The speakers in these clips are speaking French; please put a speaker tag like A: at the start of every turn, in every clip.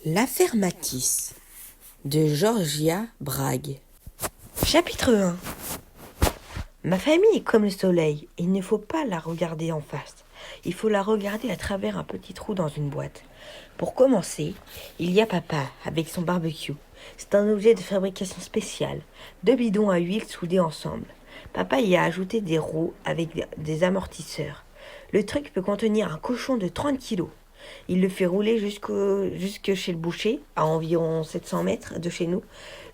A: L'affaire Matisse de Georgia Bragg. Chapitre 1. Ma famille est comme le soleil, et il ne faut pas la regarder en face. Il faut la regarder à travers un petit trou dans une boîte. Pour commencer, il y a papa avec son barbecue. C'est un objet de fabrication spéciale, 2 bidons à huile soudés ensemble. Papa y a ajouté des roues avec des amortisseurs. Le truc peut contenir un cochon de 30 kilos. Il le fait rouler jusque chez le boucher, à environ 700 mètres de chez nous.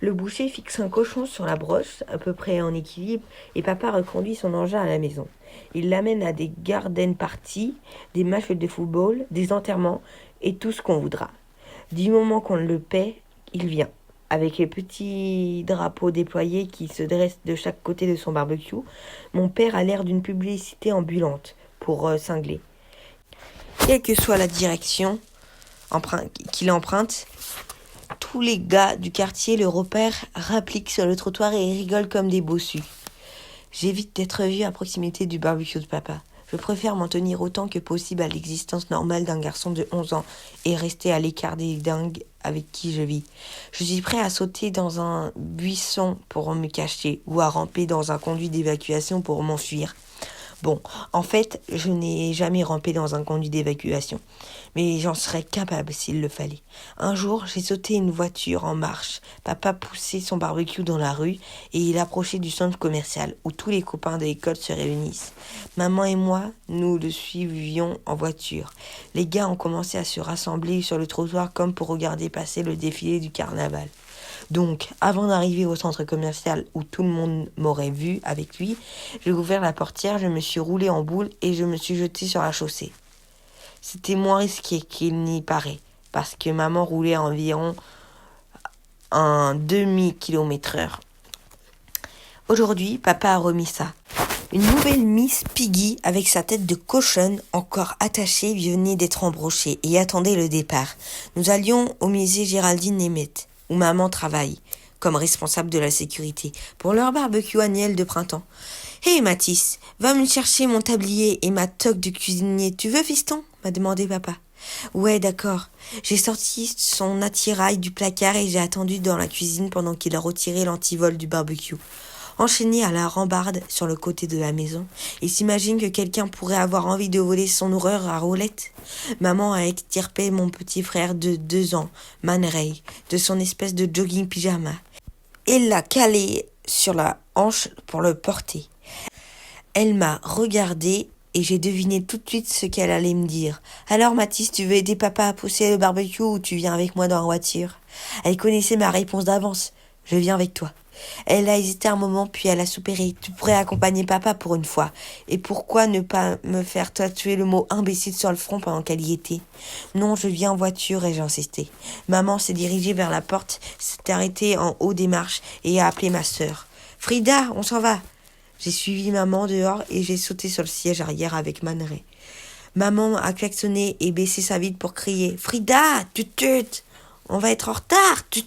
A: Le boucher fixe un cochon sur la broche, à peu près en équilibre, et papa reconduit son engin à la maison. Il l'amène à des garden parties, des matchs de football, des enterrements, et tout ce qu'on voudra. Du moment qu'on le paie, il vient. Avec les petits drapeaux déployés qui se dressent de chaque côté de son barbecue, mon père a l'air d'une publicité ambulante pour cingler. Quelle que soit la direction qu'il emprunte, tous les gars du quartier le repèrent, rappliquent sur le trottoir et rigolent comme des bossus. J'évite d'être vu à proximité du barbecue de papa. Je préfère m'en tenir autant que possible à l'existence normale d'un garçon de 11 ans et rester à l'écart des dingues avec qui je vis. Je suis prêt à sauter dans un buisson pour me cacher ou à ramper dans un conduit d'évacuation pour m'enfuir. Bon, en fait, je n'ai jamais rampé dans un conduit d'évacuation, mais j'en serais capable s'il le fallait. Un jour, j'ai sauté une voiture en marche. Papa poussait son barbecue dans la rue et il approchait du centre commercial où tous les copains de l'école se réunissent. Maman et moi, nous le suivions en voiture. Les gars ont commencé à se rassembler sur le trottoir comme pour regarder passer le défilé du carnaval. Donc, avant d'arriver au centre commercial où tout le monde m'aurait vu avec lui, j'ai ouvert la portière, je me suis roulé en boule et je me suis jeté sur la chaussée. C'était moins risqué qu'il n'y paraît, parce que maman roulait à environ un demi-kilomètre/heure. Aujourd'hui, papa a remis ça. Une nouvelle Miss Piggy avec sa tête de cochonne encore attachée venait d'être embrochée et attendait le départ. Nous allions au musée Géraldine Nemeth, où maman travaille, comme responsable de la sécurité, pour leur barbecue annuel de printemps. « Hé Mathis, va me chercher mon tablier et ma toque de cuisinier. Tu veux, fiston ?» m'a demandé papa. « Ouais, d'accord. » J'ai sorti son attirail du placard et j'ai attendu dans la cuisine pendant qu'il a retiré l'antivol du barbecue. Enchaîné à la rambarde sur le côté de la maison, il s'imagine que quelqu'un pourrait avoir envie de voler son horreur à roulette. Maman a extirpé mon petit frère de 2 ans, Man Ray, de son espèce de jogging pyjama. Et l'a calé sur la hanche pour le porter. Elle m'a regardé et j'ai deviné tout de suite ce qu'elle allait me dire. « Alors Mathis, tu veux aider papa à pousser le barbecue ou tu viens avec moi dans la voiture ?» Elle connaissait ma réponse d'avance. « Je viens avec toi. » Elle a hésité un moment, puis elle a soupiré. « Tu pourrais accompagner papa pour une fois. Et pourquoi ne pas me faire tatouer le mot imbécile sur le front pendant qu'elle y était ?»« Non, je viens en voiture, » ai-je insisté. Maman s'est dirigée vers la porte, s'est arrêtée en haut des marches et a appelé ma sœur. « Frida, on s'en va !» J'ai suivi maman dehors et j'ai sauté sur le siège arrière avec Man Ray. Maman a klaxonné et baissé sa vitre pour crier « Frida, tut, on va être en retard, tut. »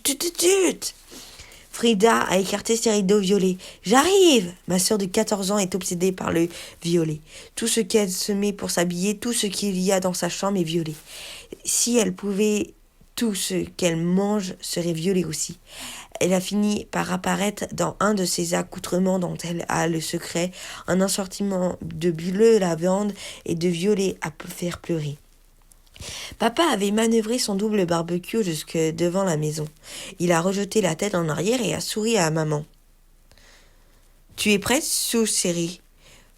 A: Frida a écarté ses rideaux violets. « J'arrive !» Ma sœur de 14 ans est obsédée par le violet. Tout ce qu'elle se met pour s'habiller, tout ce qu'il y a dans sa chambre est violet. Si elle pouvait, tout ce qu'elle mange serait violet aussi. Elle a fini par apparaître dans un de ses accoutrements dont elle a le secret, un assortiment de bleu lavande et de violet à faire pleurer. Papa avait manœuvré son double barbecue jusque devant la maison. Il a rejeté la tête en arrière et a souri à maman. « Tu es prête, Sue, chérie ?»«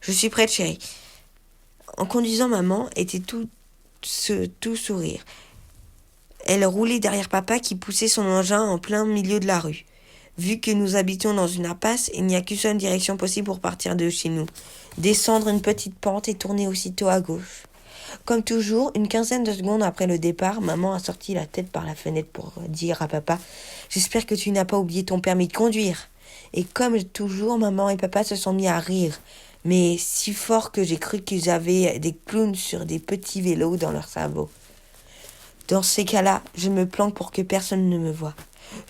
A: Je suis prête, chérie. » En conduisant, maman était tout sourire. Elle roulait derrière papa qui poussait son engin en plein milieu de la rue. Vu que nous habitions dans une impasse, il n'y a qu'une seule direction possible pour partir de chez nous. Descendre une petite pente et tourner aussitôt à gauche. Comme toujours, une quinzaine de secondes après le départ, maman a sorti la tête par la fenêtre pour dire à papa « J'espère que tu n'as pas oublié ton permis de conduire. » Et comme toujours, maman et papa se sont mis à rire, mais si fort que j'ai cru qu'ils avaient des clowns sur des petits vélos dans leurs sabots. Dans ces cas-là, je me planque pour que personne ne me voie.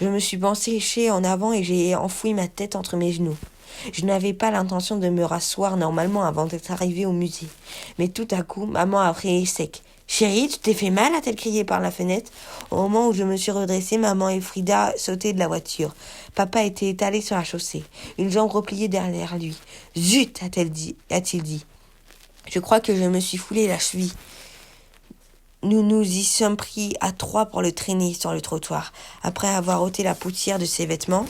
A: Je me suis penchée en avant et j'ai enfoui ma tête entre mes genoux. Je n'avais pas l'intention de me rasseoir normalement avant d'être arrivée au musée. Mais tout à coup, maman a pris sec. « Chérie, tu t'es fait mal, a-t-elle crié par la fenêtre. Au moment où je me suis redressée, maman et Frida sautaient de la voiture. Papa était étalé sur la chaussée, une jambe repliée derrière lui. Zut, a-t-il dit. Je crois que je me suis foulé la cheville. Nous nous y sommes pris à trois pour le traîner sur le trottoir. Après avoir ôté la poussière de ses vêtements,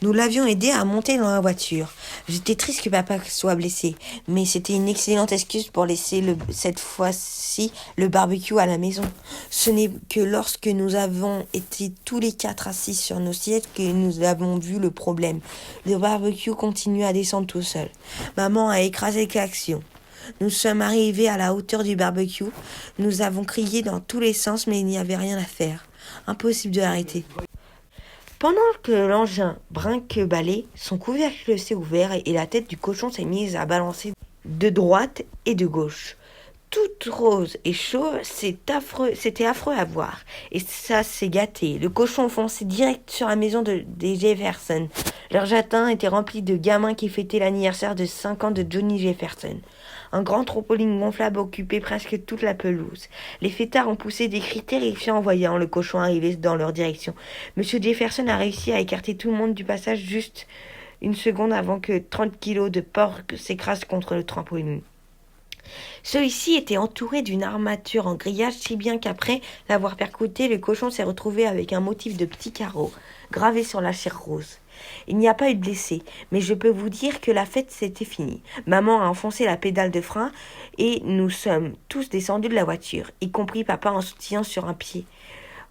A: nous l'avions aidé à monter dans la voiture. J'étais triste que papa soit blessé, mais c'était une excellente excuse pour laisser cette fois-ci le barbecue à la maison. Ce n'est que lorsque nous avons été tous les quatre assis sur nos sièges que nous avons vu le problème. Le barbecue continue à descendre tout seul. Maman a écrasé le klaxon. Nous sommes arrivés à la hauteur du barbecue. Nous avons crié dans tous les sens, mais il n'y avait rien à faire. Impossible de l'arrêter. Pendant que l'engin brinque-ballait, son couvercle s'est ouvert et la tête du cochon s'est mise à balancer de droite et de gauche. Toute rose et chauve, c'était affreux à voir. Et ça s'est gâté. Le cochon fonçait direct sur la maison des Jefferson. Leur jardin était rempli de gamins qui fêtaient l'anniversaire de 5 ans de Johnny Jefferson. Un grand trampoline gonflable occupait presque toute la pelouse. Les fêtards ont poussé des cris terrifiants en voyant le cochon arriver dans leur direction. Monsieur Jefferson a réussi à écarter tout le monde du passage juste une seconde avant que 30 kilos de porc s'écrasent contre le trampoline. Celui-ci était entouré d'une armature en grillage, si bien qu'après l'avoir percuté, le cochon s'est retrouvé avec un motif de petits carreaux gravé sur la chair rose. Il n'y a pas eu de blessés, mais je peux vous dire que la fête s'était finie. Maman a enfoncé la pédale de frein et nous sommes tous descendus de la voiture, y compris papa en sautillant sur un pied.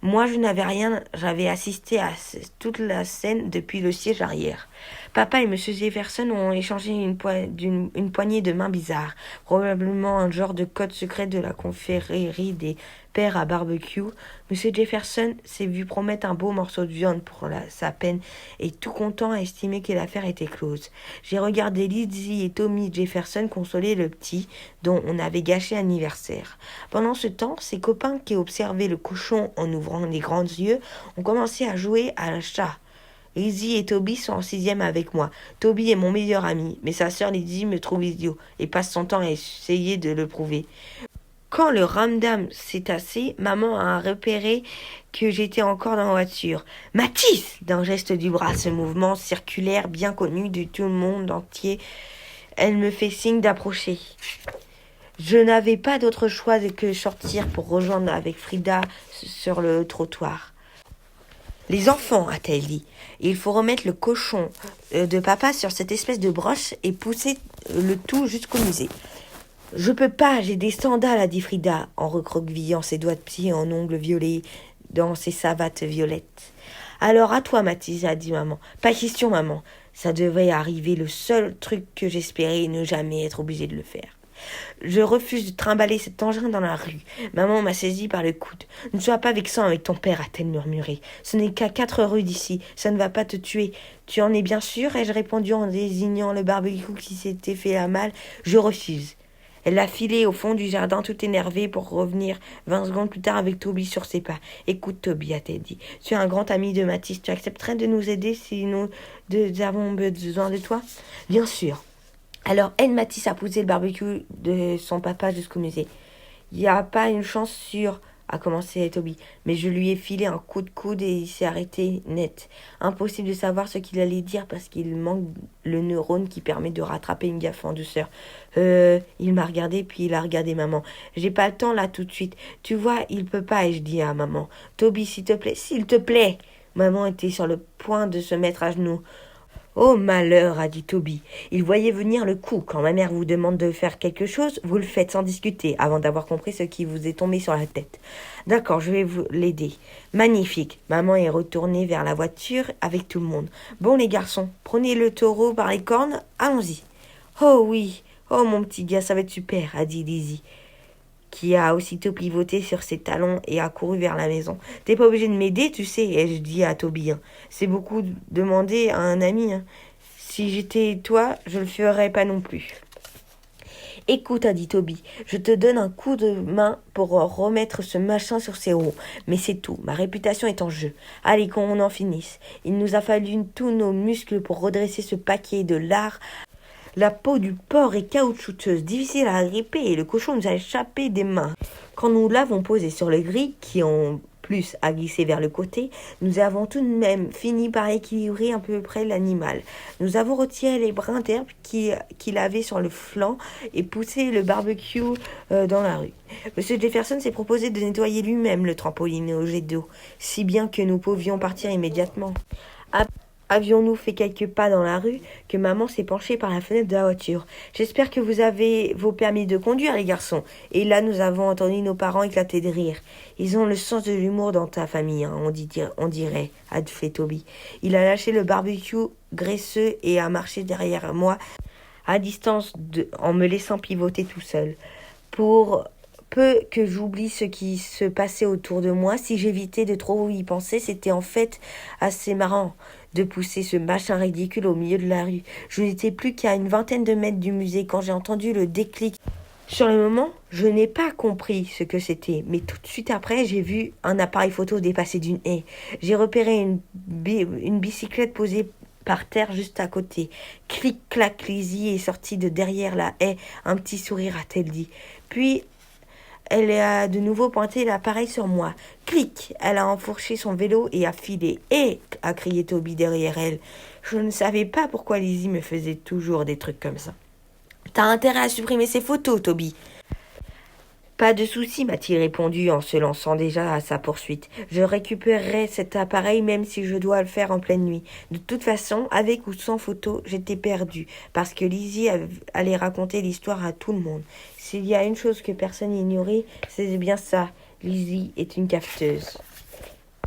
A: Moi, je n'avais rien, j'avais assisté à toute la scène depuis le siège arrière. Papa et M. Jefferson ont échangé une poignée de mains bizarres, probablement un genre de code secret de la confrérie des pères à barbecue. M. Jefferson s'est vu promettre un beau morceau de viande pour sa peine et tout content a estimé que l'affaire était close. J'ai regardé Lizzie et Tommy Jefferson consoler le petit dont on avait gâché l'anniversaire. Pendant ce temps, ses copains qui observaient le cochon en ouvrant les grands yeux ont commencé à jouer à la chat. Lizzie et Toby sont en 6e avec moi. Toby est mon meilleur ami, mais sa sœur Lizzie me trouve idiot et passe son temps à essayer de le prouver. Quand le ramdam s'est tassé, maman a repéré que j'étais encore dans la voiture. « Mathis !» d'un geste du bras, ce mouvement circulaire bien connu de tout le monde entier. Elle me fait signe d'approcher. Je n'avais pas d'autre choix que sortir pour rejoindre avec Frida sur le trottoir. « Les enfants, a-t-elle dit, il faut remettre le cochon de papa sur cette espèce de broche et pousser le tout jusqu'au musée. » « Je peux pas, j'ai des sandales, a dit Frida, en recroquevillant ses doigts de pied en ongles violets dans ses savates violettes. « Alors à toi, Mathis, a dit maman. Pas question, maman. Ça devait arriver, le seul truc que j'espérais ne jamais être obligée de le faire. Je refuse de trimballer cet engin dans la rue. Maman m'a saisi par le coude. Ne sois pas vexant avec ton père, a-t-elle murmuré. Ce n'est qu'à 4 rues d'ici. Ça ne va pas te tuer. Tu en es bien sûr, ai-je répondu en désignant le barbecue qui s'était fait à mal. Je refuse. Elle a filé au fond du jardin tout énervée pour revenir 20 secondes plus tard avec Toby sur ses pas. « Écoute Toby, a-t-elle dit, tu es un grand ami de Mathis, tu accepterais de nous aider si nous avons besoin de toi ?»« Bien sûr. » Alors aide Mathis à pousser le barbecue de son papa jusqu'au musée. « Il n'y a pas une chance sûre, » a commencé Toby, mais je lui ai filé un coup de coude et il s'est arrêté net. Impossible de savoir ce qu'il allait dire parce qu'il manque le neurone qui permet de rattraper une gaffe en douceur. Il m'a regardé puis il a regardé maman. J'ai pas le temps là tout de suite. Tu vois, il peut pas, ai-je dit à maman. Toby, s'il te plaît. Maman était sur le point de se mettre à genoux. Oh malheur, a dit Toby. Il voyait venir le coup. Quand ma mère vous demande de faire quelque chose, vous le faites sans discuter, avant d'avoir compris ce qui vous est tombé sur la tête. D'accord, je vais vous l'aider. Magnifique. Maman est retournée vers la voiture avec tout le monde. Bon les garçons, prenez le taureau par les cornes, allons-y. Oh oui, oh mon petit gars, ça va être super, a dit Lizzie, qui a aussitôt pivoté sur ses talons et a couru vers la maison. « T'es pas obligé de m'aider, tu sais, ai-je dit à Toby. C'est beaucoup demander à un ami. Si j'étais toi, je le ferais pas non plus. » « Écoute, a dit Toby, je te donne un coup de main pour remettre ce machin sur ses roues. Mais c'est tout, ma réputation est en jeu. Allez, qu'on en finisse. Il nous a fallu tous nos muscles pour redresser ce paquet de lard. La peau du porc est caoutchouteuse, difficile à gripper et le cochon nous a échappé des mains. Quand nous l'avons posé sur le gris, qui en plus a glissé vers le côté, nous avons tout de même fini par équilibrer à peu près l'animal. Nous avons retiré les brins d'herbe qu'il avait sur le flanc et poussé le barbecue dans la rue. Monsieur Jefferson s'est proposé de nettoyer lui-même le trampoline au jet d'eau, si bien que nous pouvions partir immédiatement. Avions-nous fait quelques pas dans la rue que maman s'est penchée par la fenêtre de la voiture. « J'espère que vous avez vos permis de conduire, les garçons. » Et là, nous avons entendu nos parents éclater de rire. « Ils ont le sens de l'humour dans ta famille, hein, on dirait, » a fait Toby. Il a lâché le barbecue graisseux et a marché derrière moi à distance en me laissant pivoter tout seul. Pour peu que j'oublie ce qui se passait autour de moi, si j'évitais de trop y penser, c'était en fait assez marrant de pousser ce machin ridicule au milieu de la rue. Je n'étais plus qu'à une vingtaine de mètres du musée quand j'ai entendu le déclic. Sur le moment, je n'ai pas compris ce que c'était, mais tout de suite après, j'ai vu un appareil photo dépasser d'une haie. J'ai repéré une bicyclette posée par terre juste à côté. Clic-clac, Lizzie est sortie de derrière la haie. Un petit sourire, a-t-elle dit. Puis, elle a de nouveau pointé l'appareil sur moi. Clic! Elle a enfourché son vélo et a filé. « Hé !» a crié Toby derrière elle. Je ne savais pas pourquoi Lizzie me faisait toujours des trucs comme ça. « T'as intérêt à supprimer ces photos, Toby. » Pas de souci, m'a-t-il répondu en se lançant déjà à sa poursuite. Je récupérerai cet appareil même si je dois le faire en pleine nuit. De toute façon, avec ou sans photo, j'étais perdu, parce que Lizzie allait raconter l'histoire à tout le monde. S'il y a une chose que personne n'ignorait, c'est bien ça. Lizzie est une cafeteuse.